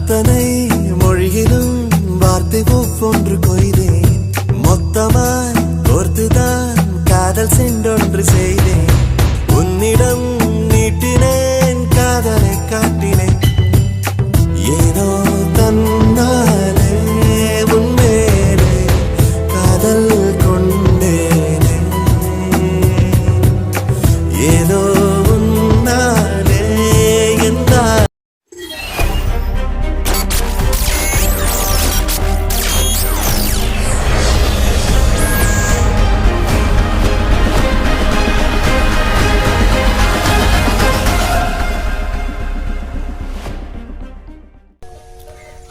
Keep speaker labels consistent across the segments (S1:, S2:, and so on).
S1: அத்தனை மொழியிலும் வார்த்தை ஒவ்வொன்று கொய்தேன், மொத்தமாய் கோர்த்துதான் காதல் சென்றொன்று செய்தேன். உன்னிடம் நீட்டினேன் காதலை காட்டினேன், ஏனோ தன்னாலே உன்மேலே காதல் கொண்டேனே. ஏதோ உன்னாலே எந்த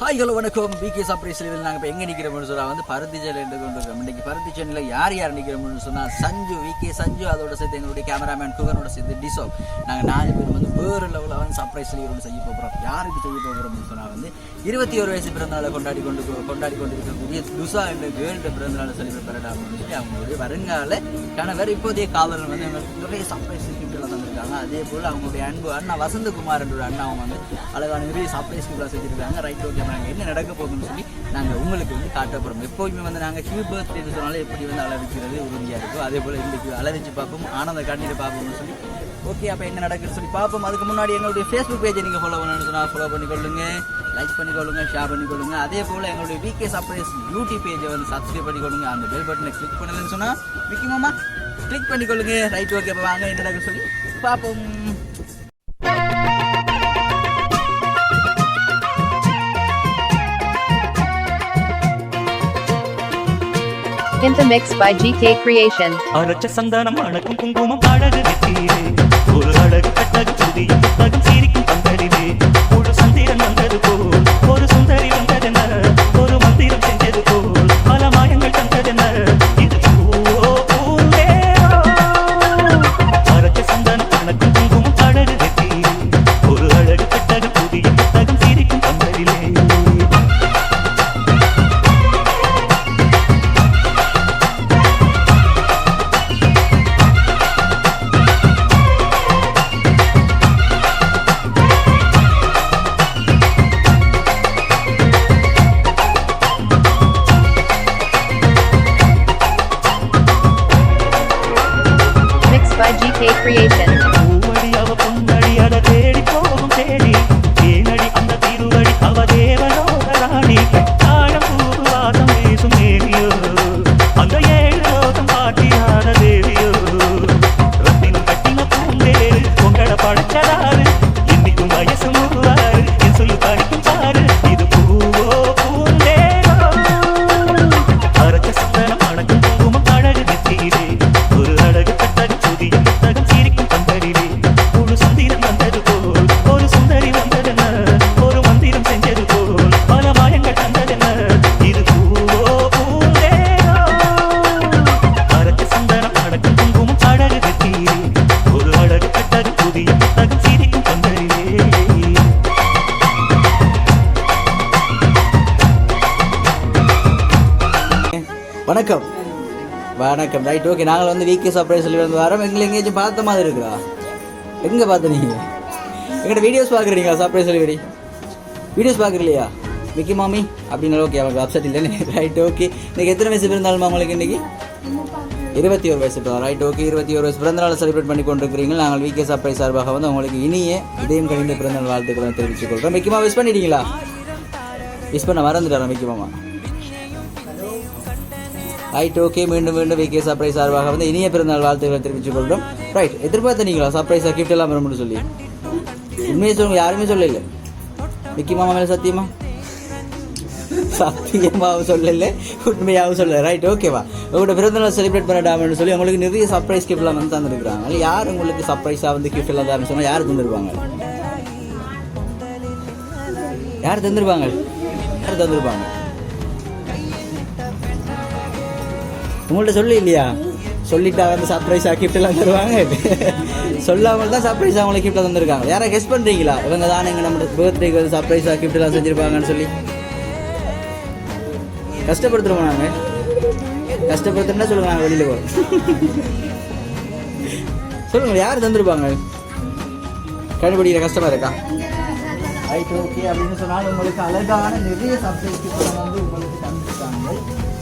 S2: ஹாய் ஹலோ வணக்கம். பிகே சர்ப்ரைஸ் லெவல் நாங்கள் இப்போ எங்கே நிற்கிறோம்னு சொன்னால் வந்து பருத்தி சேனல் என்று கொண்டு இருக்கோம். இன்றைக்கி பருத்தி சேனலில் யார் நிற்கிறோம்னு சொன்னால் சஞ்சு, விகே சஞ்சு, அதோட சேர்த்து எங்களுடைய கேமராமேன் குகனோட சேர்த்து டிசோ, நாங்கள் 4 பேர் வந்து வேறு லெவலில் வந்து சர்ப்ரைஸ் லெவல் செய்ய போகிறோம். யாருக்கு செய்ய போகிறோம்னு சொன்னால் வந்து 21 வயசு பிறந்தநாளை கொண்டாடி கொண்டிருக்கக்கூடிய துசா என்ற கேர்ள்ட பிறந்தநாளை செலிப்ரேட் பண்ணலாம் சொல்லி அவங்களுடைய வருங்கால கணவர் இப்போதைய காதலன் வந்து நிறைய சர்ப்ரைஸ் கிஃப்ட்லாம் தந்திருக்காங்க. அதே போல் அவங்களுடைய அன்பு அண்ணா வசந்தகுமார் என்ற அண்ணா அவங்க வந்து அழகான நிறைய சர்ப்ரைஸ் கிஃப்ட்லாம் செஞ்சுருக்காங்க. ரைட், ஓகே, நாங்கள் என்ன நடக்க போகுதுன்னு சொல்லி நாங்கள் உங்களுக்கு வந்து காட்ட போகிறோம். எப்போதுமே வந்து நாங்கள் ஹியூ பர்த்டேன்னு சொன்னாலும் எப்படி வந்து அலரிக்கிறது உறுதியாக இருக்கும், அதே போல் இன்றைக்கு அலரிச்சு பார்ப்போம், ஆனந்த காட்டிட்டு பார்ப்போம்னு சொல்லி. ஓகே, அப்போ என்ன நடக்குதுன்னு சொல்லி பார்ப்போம். அதுக்கு முன்னாடி எங்களுடைய ஃபேஸ்புக் பேஜை நீங்கள் ஃபாலோ பண்ணணும்னு சொன்னால் ஃபாலோ பண்ணிக்கொள்ளுங்க, லைக் பண்ணிக்கொள்ளுங்க, ஷேர் பண்ணிக்கொள்ளுங்க. அதே போல் எங்களுடைய விகே சர்ப்ரைஸ் யூடியூப் பேஜை வந்து சப்ஸ்கிரைப் பண்ணிக்கொள்ளுங்க. அந்த பெல் பட்டனை கிளிக் பண்ணலன்னு சொன்னால் முக்கியமா கிளிக் பண்ணிக்கொள்ளுங்க. ரைட், ஓகே, அப்போ வாங்க என்ன நடக்குன்னு சொல்லி பார்ப்போம்.
S3: In the mix by GK Creation.
S4: அரச்ச Santhanam அணக்கும் குங்குமம் அழகு நெற்றியிலே, ஒரு அழகு கட்டகு புதிய புத்தகம் சிரிக்கும் பந்தலிலே, ஒரு சந்திரன் வந்தது போல் ஒரு சுந்தரி வந்ததென, ஒரு மந்திரம் செஞ்சது போல் பல மாயங்கள் தந்ததென, இது பூந்தேரோ. அரச்ச சந்தானம் அணக்கும் குங்குமம் அழகு நெற்றியிலே, ஒரு அழகு கட்டகு புதிய புத்தகம் சிரிக்கும் பந்தலிலே.
S3: By GK Creation.
S4: பூவடி அவ பொன்னடி அட தேடி போகும் தேடி, தேனடி அந்த திருவடி அவ தேவலோக ராணி, தாழம் பூவாதம் வீசும் தேவியோ, அந்த 7 லோகம் பாட்டியான தேவியோ. ரத்தினம் கட்டின பூந்தேரு உங்கள படைச்சதாரு, இன்னைக்கும் வயசு மூவாரு, என் சொல்லு படிக்கும் பாரு, இது பூவோ பூந்தேரோ. அரச்ச சந்தனம் அணக்கும் குங்குமம் அழகு நெற்றியிலே, ஒரு அழகு கட்டகு புதிய புத்தகம் சிரிக்கும் பந்தலிலே, ஒரு சந்திரன் வந்தது போல் ஒரு சுந்தரி வந்ததென, ஒரு மந்திரம் செஞ்சது போல் பல மாயங்கள் தந்ததென, இது பூவோ பூந்தேரோ. அரச்ச சந்தனம் அணக்கும் குங்குமம் அழகு நெற்றியிலே, ஒரு அழகு கட்டகு புதிய புத்தகம் சிரிக்கும் பந்தலிலே.
S2: வணக்கம் வணக்கம். ரைட், ஓகே, நாங்கள் வந்து விகே சர்ப்ரைஸ் சொல்லி வந்து வரோம். எங்களை எங்கேயாச்சும் பார்த்த மாதிரி இருக்குதா? எங்கே பார்த்து நீங்கள் எங்கள்கிட்ட வீடியோஸ் பார்க்குறீங்களா? சர்ப்ரைஸ் சொல்லி வீடியோஸ் பார்க்குறீங்களா மிக்கி மாமி அப்படின்னு? ஓகே, அவங்க அப்செட் இல்லைன்னு. Right, okay. இன்றைக்கி எத்தனை வயசு பிறந்தாலும் உங்களுக்கு? இன்றைக்கி 21 வயசு பிறந்தா. ரைட், ஓகே, 21 வயசு பிறந்தநாள் செலிப்ரேட் பண்ணி கொண்டிருக்கிறீங்க. நாங்கள் விகே சர்ப்ரைஸ் சார்பாக வந்து உங்களுக்கு இனிய இதயம் கழிந்த பிறந்தநாள் வாழ்த்துக்களை தெரிவித்துக் கொள்கிறோம். மிக்கி மாமா விஷ் பண்ணிட்டீங்களா? விஷ் பண்ண மறந்துட்டாரா மிக்கி மாமா? ரைட், ஓகே, மீண்டும் விகே சர்ப்ரைஸ் சார்பாக வந்து இனிய பிறந்தநாள் வாழ்த்துக்களை தெரிவித்துக் கொள்கிறோம். ரைட், எதிர்பார்த்தீங்களா சர்ப்ரைஸாக கிஃப்ட் எல்லாம் வரும்னு சொல்லி? உண்மையை சொல்லுங்க, யாருமே சொல்லல. மிக்கி மாமா மேலே சத்தியமாகவும் சொல்லலை, உண்மையாகவும் சொல்லலை. ரைட், ஓகேவா? உங்களோட பிறந்தநாள் செலிப்ரேட் பண்ணடாமன்னு சொல்லி உங்களுக்கு நிறைய சர்ப்ரைஸ் கிஃப்ட்லாம் வந்து தந்துருக்குறாங்க. யார் உங்களுக்கு சர்ப்ரைஸாக வந்து கிஃப்ட் எல்லாம் தரணும்னு சொன்னால் யார் தந்துருப்பாங்க? யார் தந்துருப்பாங்க? உங்கள்கிட்ட சொல்லி இல்லையா? சொல்லிட்டா வந்து சர்ப்ரைஸாக கிஃப்ட் எல்லாம் தருவாங்க. சொல்லாமல் தான் சர்ப்ரைஸாக அவங்களுக்கு கிஃப்ட் தந்துருக்காங்க. யாரை கெஸ் பண்ணுறீங்களா? இவங்க தானே எங்கள் நம்ம பர்த்டேக்கு வந்து சர்ப்ரைஸாக கிஃப்ட் எல்லாம் செஞ்சுருப்பாங்கன்னு சொல்லி கஷ்டப்படுத்துகிறோம். நாங்கள் கஷ்டப்படுத்துனா சொல்லுங்கள், நாங்கள் வெளியில் போகிறோம். சொல்லுங்கள், யார் தந்துருப்பாங்க? கண்டுபிடிக்கிற கஷ்டமாக இருக்கா? ரைட் ஓகே அப்படின்னு சொன்னால் உங்களுக்கு அழகான நிறைய சர்ப்ரைஸ் கிஃப்ட் வந்து உங்களுக்கு தந்துருக்காங்க.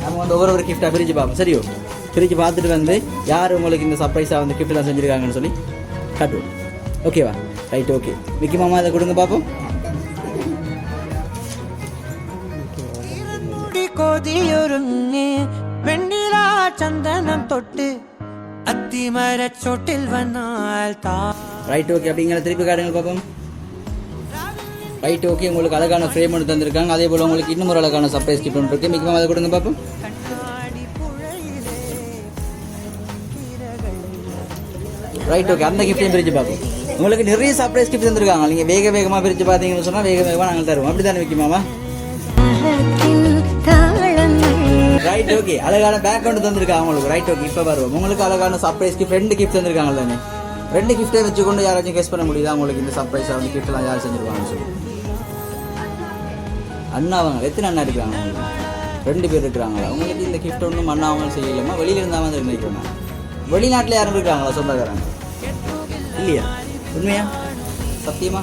S2: நம்ம வந்து ஒவ்வொரு கிஃப்டாக பிரித்து பார்ப்போம். சரியோ? பிரித்து பார்த்துட்டு வந்து யார் உங்களுக்கு இந்த சர்ப்ரைஸாக வந்து கிஃப்ட்லாம் செஞ்சுருக்காங்கன்னு சொல்லி காட்டுவோம். ஓகேவா? Right okay. மிக்கி மாமா அதை கொடுங்க பார்ப்போம்.
S5: കൊതിയൊരുങ്ങി വെണ്ണില ചന്ദനം തൊട്ട് അത്തിമരച്ചോട്ടിൽ വന്നാൽ
S2: ரைட் ஓகே. அப்படிங்கிற திருப்பி காட்டுங்க பார்ப்போம். Right okay. உங்களுக்கு அழகான ஃப்ரேம் ஒன்று தந்திருக்காங்க. அதே போல் உங்களுக்கு இன்னும் ஒரு அழகான சர்ப்ரைஸ் கிஃப்ட் ஒன்று இருக்குது. மிக்கி மாமா அதை கொடுங்க பார்ப்போம். Right okay. அந்த கிஃப்ட்டையும் பிரித்து பார்ப்போம். உங்களுக்கு நிறைய சர்ப்ரைஸ் கிஃப்ட் தந்திருக்காங்க. நீங்கள் வேகமாக பிரித்து பார்த்தீங்கன்னு சொன்னால் வேகமாக நாங்கள் தருவோம். அப்படி தானே மிக்கி மாமா? Right okay. அழகான பேக் ஒன்று தந்திருக்காங்க உங்களுக்கு. Right okay. இப்போ வருவோம். உங்களுக்கு அழகான சர்ப்ரைஸ் கிஃப்ட் 2 கிஃப்ட் தந்திருக்காங்க தானே. 2 கிஃப்ட்டை வச்சுக்கொண்டு யாராச்சும் கெஸ் பண்ண முடியுதா உங்களுக்கு இந்த சர்ப்ரைஸாக வந்து கிஃப்ட்லாம் யார் செஞ்சுருவாங்கன்னு சொல்லி? அண்ணா அவங்க எத்தனை அண்ணா இருக்கிறாங்க? 2 பேர் இருக்கிறாங்களா? உங்களுக்கு இந்த கிஃப்ட் ஒன்றும் அண்ணா அவங்க செய்யலாமா? வெளியில் இருந்தால் வந்து நினைக்கிறோம். வெளிநாட்டில் யாரும் இருக்கிறாங்களா சொந்தக்காரங்க? இல்லையா? உண்மையா? சத்தியமா?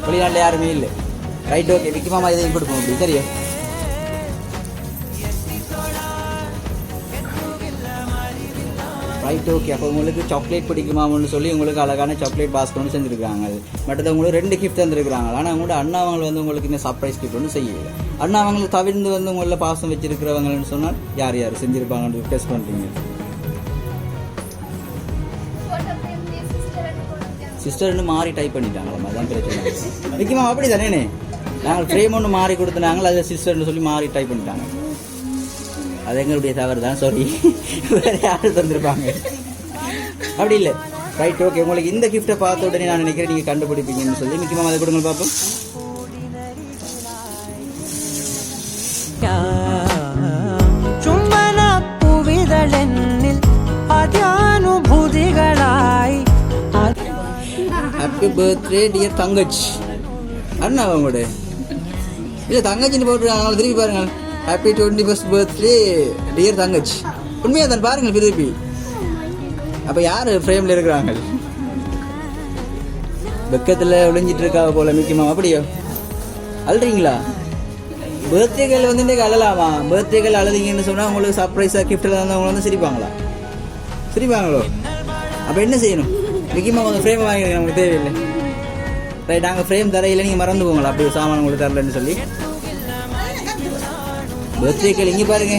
S2: வெளிநாட்டில் யாருமே இல்லை. Right okay. மிக்கி மாமா இதையும் கொடுப்போம். அப்படி சரியா? Right okay. அப்போ உங்களுக்கு சாக்லேட் பிடிக்குமான்னு சொல்லி உங்களுக்கு அழகான சாக்லேட் பாஸ்கெட் ஒன்று செஞ்சுருக்காங்க. மற்றது உங்களுக்கு 2 கிஃப்ட் தந்துருக்காங்க. ஆனால் உங்களோட அண்ணா அவங்க வந்து உங்களுக்கு இந்த சர்ப்ரைஸ் கிஃப்ட் ஒன்று செய்யலை. அண்ணா அவங்களுக்கு தவிர்த்து வந்து உங்களில் பாசம் வச்சிருக்கிறவங்கன்னு சொன்னால் யார் யார் செஞ்சுருப்பாங்கன்னு டெஸ்ட் பண்ணுறீங்க? சிஸ்டர்னு மாறி டைப் பண்ணிட்டாங்களா? அதான் பிரச்சனை. முக்கியமா அப்படி தானே. நாங்கள் ஃப்ரேம் ஒன்று மாறி கொடுத்தனாங்களா, அதை சிஸ்டர்னு சொல்லி மாறி டைப் பண்ணிட்டாங்க. அது எங்களுடைய தவறு தான். சாரி. வேறு யாரும் தந்துருப்பாங்க. அப்படி இல்லை. Right okay. உங்களுக்கு இந்த கிஃப்ட்டை பார்த்த உடனே நான் நினைக்கிறேன் நீங்கள் கண்டுபிடிப்பீங்கன்னு சொல்லி முக்கியமாக அதை கொடுங்க பார்ப்போம்.
S5: ചുംബന പൂവിതളെന്നിൽ അത്യാനുഭൂതികളായി.
S2: ஹாப்பி பர்த்டே டியர் தங்கச்சி. அண்ணா அவங்களோட இல்லை தங்கச்சின்னு போட்டுருக்காங்க. திருப்பி பாருங்க. ஹாப்பி 21st பர்த்டே டியர் தங்கச்சி. உண்மையாக தான் பாருங்கள் திருப்பி. அப்போ யார் ஃப்ரேமில் இருக்கிறாங்க? வெக்கத்தில் ஒளிஞ்சிட்டு இருக்கா போல முக்கியமாக. அப்படியோ அழுறீங்களா? பர்த்டேகள் வந்து இன்றைக்கு அழலாமா? பர்த்டேகள் அழுதிங்கன்னு சொன்னால் உங்களுக்கு சர்ப்ரைஸாக கிஃப்ட்டில் வந்தவங்க வந்து சிரிப்பாங்களா? சிரிப்பாங்களோ? அப்போ என்ன செய்யணும்? முக்கியமாக உங்கள் ஃப்ரேமை வாங்கிடுங்க. நமக்கு தேவையில்லை. ரைட். நாங்கள் ஃப்ரேம் தரையில் நீங்கள் மறந்து போங்களா? அப்படி சாமான் உங்களுக்கு தரலன்னு சொல்லி. பர்த்டேக்கள் இங்கே பாருங்க.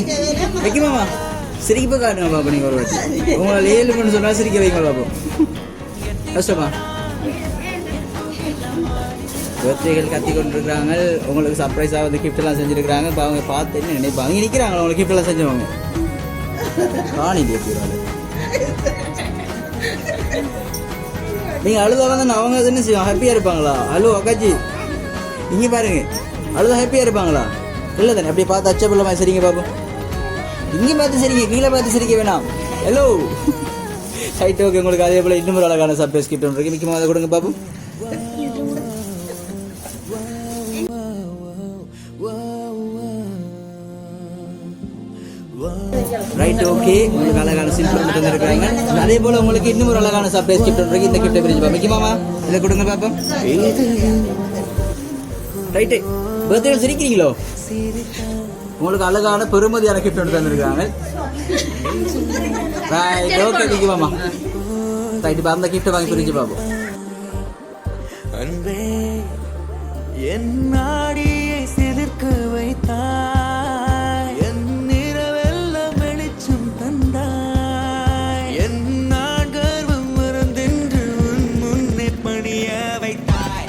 S2: வைக்குமாமா சிரிக்க காட்டுங்க பாப்பா. நீங்கள் ஒரு வாட்டி உங்களை 7 பண்ணு சொன்னால் சிரிக்க வைங்க பாப்போம். கஷ்டமா? பர்த்டேகள் கத்தி கொண்டிருக்கிறாங்க. உங்களுக்கு சர்ப்ரைஸாக வந்து கிஃப்ட்லாம் செஞ்சுருக்கிறாங்க. இப்போ அவங்க பார்த்து என்ன நினைப்பாங்க? இங்கே நிற்கிறாங்களா உங்களுக்கு கிஃப்ட்லாம் செஞ்சவங்க? காணி பேசுகிறாங்க. நீங்கள் அழுதாக தான் அவங்க என்ன செய்வாங்க? ஹாப்பியாக இருப்பாங்களா? ஹலோ அக்காச்சி இங்கே பாருங்க. அழுதா ஹாப்பியாக இருப்பாங்களா? இல்லை தானே. அப்படியே பார்த்து அச்சா பிள்ளை சரிங்க பாப்போம். இங்கே பார்த்து சரிங்க, கீழே பார்த்து சிரிக்க வேணாம். Hello right okay. உங்களுக்கு அதே போல் இன்னும் ஒரு அழகான சர்ப்ரைஸ் கிஃப்ட் ஒன்று இருக்குது. முக்கியமாக அதை கொடுங்க பாப்போம். Right okay. உங்களுக்கு அழகான சிம்பிள் மட்டும் தந்திருக்காங்க. அதே போல் உங்களுக்கு இன்னும் ஒரு அழகான சர்ப்ரைஸ் கிஃப்ட் ஒன்று இருக்குது. இந்த கிஃப்ட்டை பிரிஞ்சு பாப்போம். முக்கியமாமா இதை கொடுங்க பாப்போம். ரைட்டு. பர்த்டே சிரிக்கிறீங்களோ? உங்களுக்கு அழகான பெருமதியான கிஃப்ட் ஒன்று தந்திருக்காங்க. Right okay. முக்கியமாமா ரைட்டு. இப்போ அந்த கிஃப்ட்டை வாங்கி பிரிஞ்சு பார்ப்போம்.
S5: அன்பே என் நாடியை சிலிர்க்க வைத்தாய், என் நிறவெல்லாம் வெளிச்சம் தந்தாய், என் நான் கர்வம் மறந்தென்று உன் முன்னே பணிய வைத்தாய்.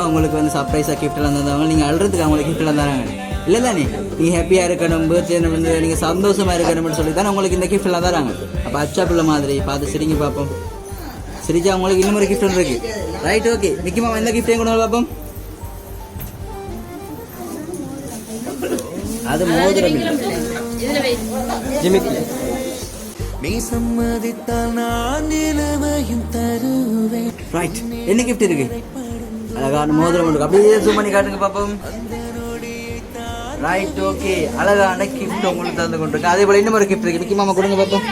S2: உங்களுக்கு வந்து சர்ப்ரைஸாக கிஃப்ட்லாம் தந்தவங்க நீங்கள் அழுறதுக்கு அவங்களுக்கு கிஃப்ட்லாம் தராங்க இல்லை தானே? நீங்கள் ஹாப்பியாக இருக்கணும், பர்த்டே வந்து நீங்கள் சந்தோஷமாக இருக்கணும்னு சொல்லி தானே உங்களுக்கு இந்த கிஃப்ட்லாம் தராங்க. அப்போ அச்சா பிள்ளை மாதிரி பார்த்து சிரிங்க பார்ப்போம். சிரிச்சா அவங்களுக்கு இன்னும் ஒரு கிஃப்ட் ஒன்று இருக்குது. ரைட் ஓகே மிக்கி மாமா எந்த கிஃப்ட் கொண்டு பார்ப்போம். அது மோதிரம் ஜிமிக்கி.
S5: நீ சம்மதித்தால் நான் நிலவையும் தருவேன்.
S2: ரைட் என்ன கிஃப்ட் இருக்கு? அழகான மோதிரம் இருக்கு. அப்படியே ஜூம் பண்ணி காட்டுங்க பாப்போம். ரைட் ஓகே அழகான கிஃப்ட் உங்களுக்கு தந்து கொண்டிருக்கு. அதே போல இன்னும் ஒரு கிஃப்ட் இருக்கு. மிக்கி மாமா கொடுங்க பாப்போம்.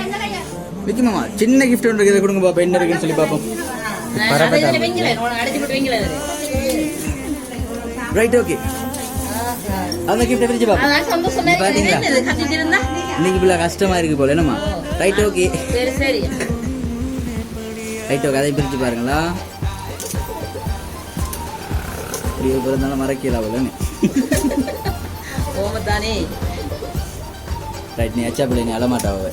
S2: மிக்கி மாமா சின்ன கிஃப்ட் ஒன்று இருக்கு. இதை கொடுங்க பாப்போம் என்ன இருக்குன்னு சொல்லி பாப்போம். ரைட் ஓகே அந்த கிஃப்ட் பிரிச்சு பாப்போம். பாத்தீங்களா இன்னைக்கு பிள்ளை கஷ்டமா இருக்கு போல என்னம்மா. ரைட் ஓகே ரைட் ஓகே அதை பிரிச்சு பாருங்களா. இப்படியே பிறந்தாலும் மறக்கல போலன்னு. ரைட் நீ அச்சா பிள்ளை நீ அழமாட்டாவ.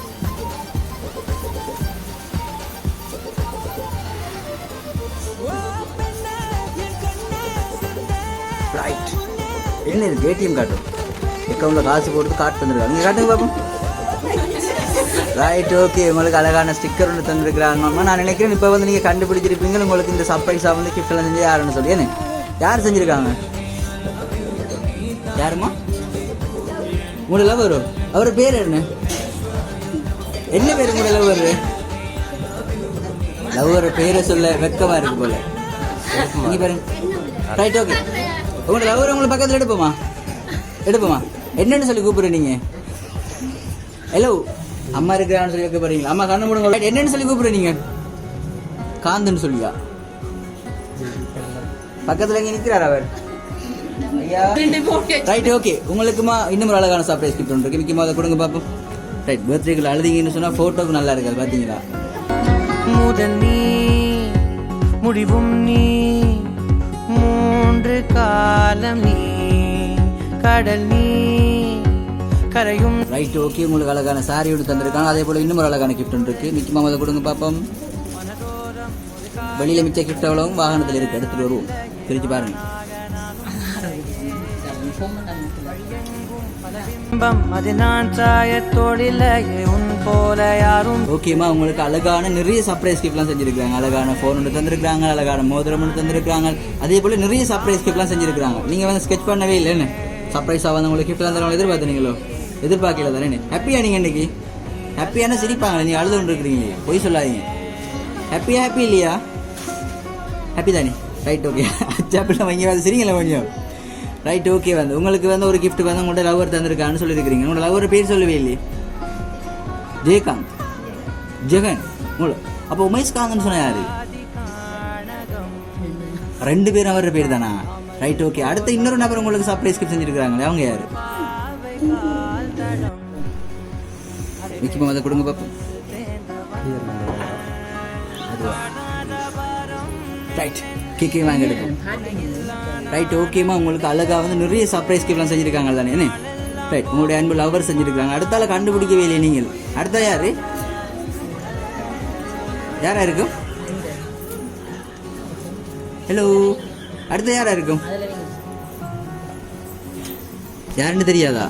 S2: ரைட் என்ன இருக்கு? ஏடிஎம் காட்டும். அக்கௌண்ட்ல காசு போட்டு காட்டு தந்துருக்காங்க. நீங்க காட்டுங்க பாப்போம். ரைட் ஓகே உங்களுக்கு அழகான ஸ்டிக்கர் ஒன்று தந்துருக்குறாங்க. நான் நினைக்கிறேன் இப்போ வந்து நீங்கள் கண்டுபிடிச்சிருப்பீங்க. உங்களுக்கு இந்த சர்ப்ரைஸாக வந்து கிஃப்ட்லாம் செஞ்சு யாருன்னு சொல்லி ஏன்னு யார் செஞ்சுருக்காங்க? யாருமா உங்களோட லவர்? அவர் பேர் என்ன? என்ன பேர் உங்களோட லவர்? லவர் பேரை சொல்ல வெக்கமாக இருக்கு போல. நீ பாருங்க. ரைட் ஓகே உங்களோட லவர் உங்களை பக்கத்தில் எடுப்போமா என்னன்னு சொல்லி கூப்பிடுறேன் நீங்கள்? ஹலோ அம்மா இருக்கிறான்னு சொல்லி வைக்க போறீங்களா? அம்மா கண்ணு மூடுங்க. என்னன்னு சொல்லி கூப்பிடுறேன் நீங்கள்? காந்துன்னு சொல்லியா? பக்கத்தில் எங்கே நிற்கிறார் அவர்? ஐயா ரைட் ஓகே உங்களுக்குமா இன்னும் ஒரு அழகான சர்ப்ரைஸ் கிஃப்ட் ஒன்று இருக்கு. மிக்கி அதை கொடுங்க பார்ப்போம். ரைட் பர்த்டேக்குள்ள அழுதிங்கன்னு சொன்னால் ஃபோட்டோக்கு நல்லா இருக்காது பார்த்தீங்களா?
S5: முதல் நீ முடிவும் நீ மூன்று காலம் நீ கடல் நீ கரையும்.
S2: ரைட் ஓகே உங்களுக்கு அழகான சாரியோடு தந்திருக்காங்க. அதே போல இன்னும் ஒரு அழகான கிஃப்ட் ஒன்று இருக்கு. மிக்கி மாமா அதை கொடுங்க பார்ப்போம். வெளியில மிச்ச கிஃப்ட் அவ்வளவும் வாகனத்தில் இருக்கு. எடுத்துட்டு வருவோம். பிரிச்சு பாருங்க. ஓகேமா உங்களுக்கு அழகான நிறைய சர்ப்ரைஸ் கிஃப்ட்லாம் செஞ்சிருக்காங்க. அழகான ஃபோன் ஒன்று தந்திருக்காங்க. அழகான மோதிரம் ஒன்று தந்திருக்காங்க. அதே போல நிறைய சர்ப்ரைஸ் கிஃப்ட்லாம் செஞ்சிருக்காங்க. நீங்க வந்து ஸ்கெட்ச் பண்ணவே இல்லைன்னு சர்ப்ரைஸாக வந்து உங்களுக்கு கிஃப்ட் தந்துடுவாங்க எதிர்பார்த்தீங்களோ? எதிர்பார்க்கல தானே. ஹாப்பியா நீங்கள் இன்னைக்கு? ஹாப்பியான சிரிப்பாங்க. நீங்கள் அழுது கொண்டு இருக்கிறீங்க. பொய் சொல்லாதீங்க. ஹாப்பி இல்லையா? ஹாப்பி தானே. ரைட் ஓகே அச்சாப்பில் வாங்கி வந்து சரிங்களா கொஞ்சம். ரைட் ஓகே வந்து உங்களுக்கு வந்து ஒரு கிஃப்ட் வந்து உங்கள்கிட்ட லவர் தந்திருக்கான்னு சொல்லியிருக்கிறீங்க. உங்களோட லவர் பேர் சொல்லவே இல்லையே? ஜெயகாந்த் ஜெகன் உங்களோட. அப்போ உமேஷ்காந்த்னு சொன்ன யாரு? ரெண்டு பேரும் அவர பேர் தானா? ரைட் ஓகே அடுத்த இன்னொரு நபர் உங்களுக்கு சர்ப்ரைஸ் கிஃப்ட் செஞ்சிருக்காங்களே அவங்க யாரு? மிக்கி மாமா அதை கொடுங்க பாப்போம். ரைட் கேக்கே வாங்க எடுப்போம். ரைட் ஓகேமா உங்களுக்கு அழகா வந்து நிறைய சர்ப்ரைஸ் கிஃப்ட்லாம் செஞ்சிருக்காங்க தானே? ரைட் உங்களுடைய அன்பு லவர் செஞ்சிருக்காங்க. அடுத்தால கண்டுபிடிக்கவே இல்லை நீங்கள். அடுத்த யாரு? யாரா இருக்கும்? ஹலோ அடுத்த யாரா இருக்கும்? யாருன்னு தெரியாதா?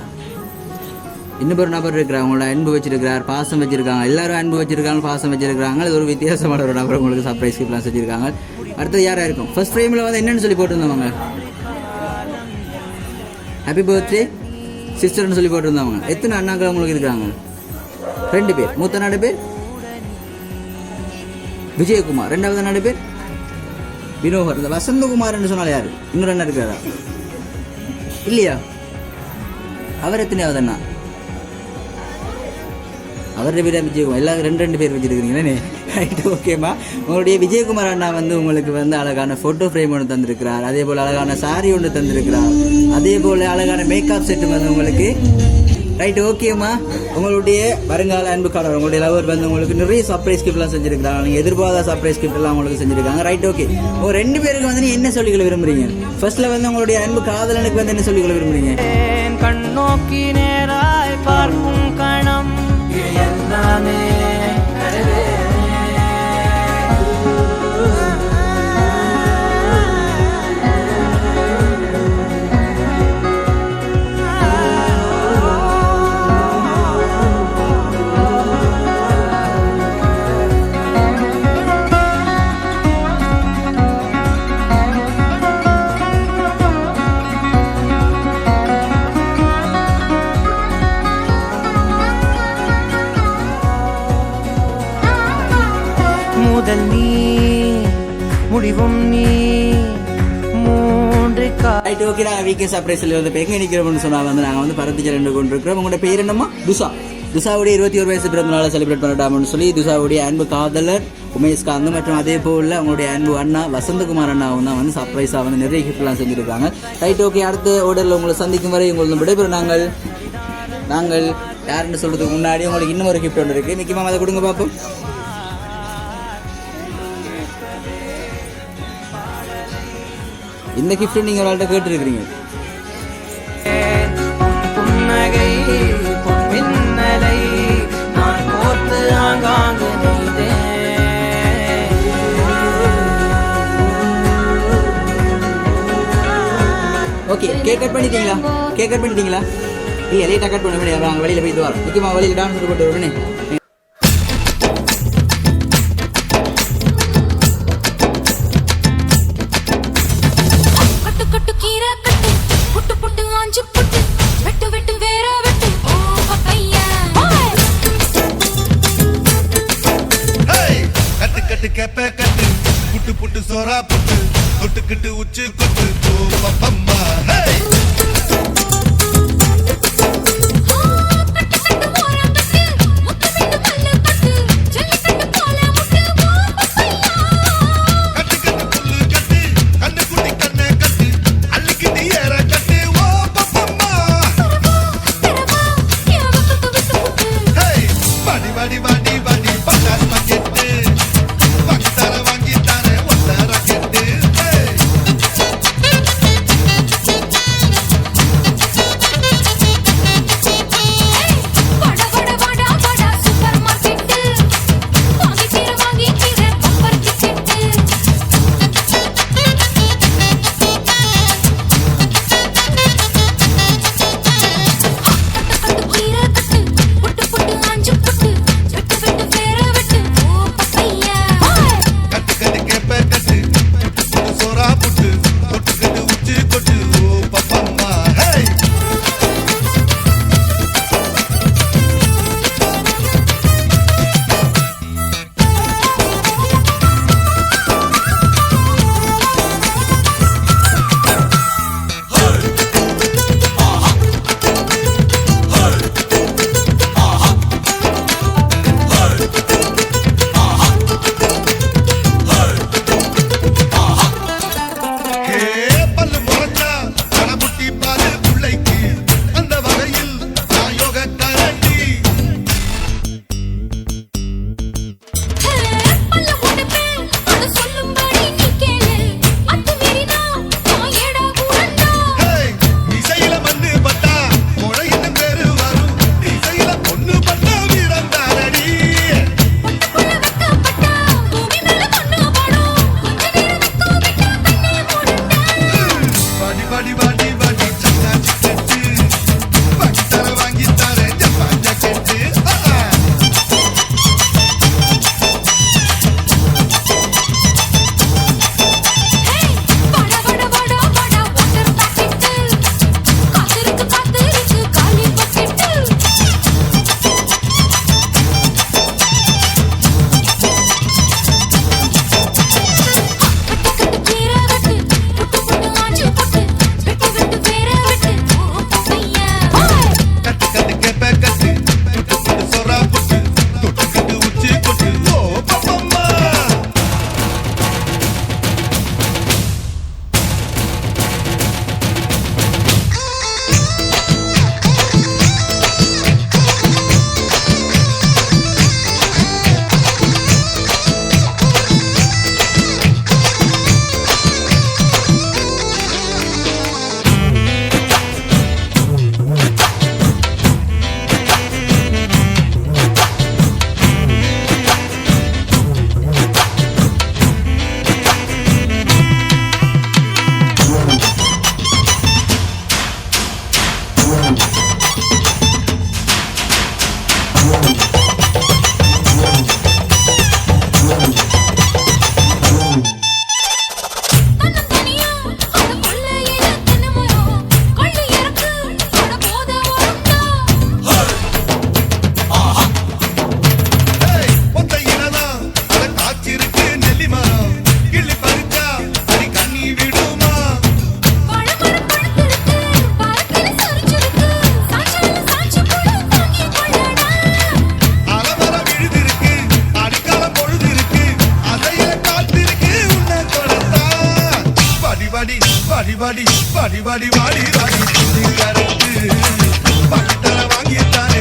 S2: இன்னும் ஒரு நபர் இருக்கிறாங்க. உங்களோட அன்பு வச்சிருக்கிறார், பாசம் வச்சிருக்காங்க. எல்லாரும் அன்பு வச்சிருக்காங்க, பாசம் வச்சிருக்காங்க. அது ஒரு வித்தியாசமான ஒரு நபர் உங்களுக்கு சர்ப்ரைஸ் கிஃப்ட்லாம் செஞ்சிருக்காங்க. அடுத்தது யாரா இருக்கும்? ஃபர்ஸ்ட் ஃப்ரேமில் வந்து என்னன்னு சொல்லி போட்டிருந்தவங்க? ஹாப்பி பர்த்டே சிஸ்டர்னு சொல்லி போட்டிருந்தவங்க. எத்தனை அண்ணாக்கள் உங்களுக்கு இருக்காங்க? 2 பேர். மூத்த நாடு பேர் விஜயகுமார். ரெண்டாவது நாடு பேர் வினோகர். இந்த வசந்தகுமார்னு சொன்னால் யாரு? இன்னொரு அண்ணா இருக்கிறாரா? இல்லையா? அவர் எத்தனையாவது அண்ணா? அவருடைய பேர் விஜயகுமார். எல்லாரும் 2 பேர் வச்சிருக்கிறீங்களே. ரைட் ஓகேம்மா உங்களுடைய விஜயகுமார் அண்ணா வந்து உங்களுக்கு வந்து அழகான ஃபோட்டோ ஃப்ரேம் ஒன்று தந்திருக்கிறார். அதே போல் அழகான சாரி ஒன்று தந்திருக்கிறார். அதே போல் அழகான மேக்கப் செட்டு வந்து உங்களுக்கு. ரைட் ஓகேம்மா உங்களுடைய வருங்கால அன்புக்காரர் உங்களுடைய லவர் வந்து உங்களுக்கு நிறைய சர்ப்ரைஸ் கிஃப்ட்லாம் செஞ்சிருக்கிறாங்க. நீங்கள் எதிர்பார்த்த சர்ப்ரைஸ் கிஃப்ட்லாம் உங்களுக்கு செஞ்சிருக்காங்க. ரைட் ஓகே உங்கள் 2 பேருக்கு வந்து நீ என்ன சொல்லிக்கொள்ள விரும்புறீங்க? ஃபர்ஸ்ட்ல வந்து உங்களுடைய அன்பு காதலனுக்கு வந்து என்ன சொல்லிக்கொள்ள விரும்புறீங்க?
S5: கண்ணோக்கி நேராய் பார்க்கும் கணம் எல்லாமே முதல் நீ முடிவும் நீ மூன்று
S2: ரைட் ஓகே நான் வீக்கே சர்ப்ரைஸில் வந்து எங்கே நிற்கிறோம்னு சொன்னால் வந்து நாங்கள் வந்து பருத்தி ஜெயலலிதா கொண்டு இருக்கிறோம். உங்களோட பேர் என்னம்மா? துஷாவுடைய 21 வயசு பிறந்த நாளை செலிப்ரேட் பண்ணட்டாம்னு சொல்லி துஷாவுடைய அன்பு காதலர் உமேஷ்காந்த் மற்றும் அதே போல் அவங்களுடைய அன்பு அண்ணா வசந்தகுமார் அண்ணாவும் தான் வந்து சர்ப்ரைஸாக வந்து நிறைய கிஃப்ட்லாம் செஞ்சுருக்காங்க. ரைட் ஓகே அடுத்த ஆர்டரில் உங்களை சந்திக்கும் வரை உங்களுக்கு விடைபெறும். நாங்கள் யாருன்னு சொல்கிறதுக்கு முன்னாடி உங்களுக்கு இன்னும் ஒரு கிஃப்ட் ஒன்று இருக்குது. நிச்சயமாக அதை கொடுங்க பார்ப்போம். இந்த கிஃப்ட் நீங்கள் அவள்கிட்ட கேட்டுருக்கிறீங்க.
S5: புன்னகை பொன்மின்னலை நான் கோர்த்து ஆங்காங்கு
S2: ஓகே கேக் கட் பண்ணிட்டீங்களா? இல்லை லேட்டாக கட் பண்ண முடியாது. நாங்கள் வெளியில் போயிட்டு வரோம். முக்கியமாக வெளியில் டான்ஸ் போட்டு வரணுமே.
S1: கட்டு புட்டு புட்டு சோரா புட்டு தொட்டுக்கிட்டு உச்சு கொட்டு பப்பம்மா வாடி வாடி வாடி வாடி வாடி கரட்டு பக்கத்துல வாங்கி தர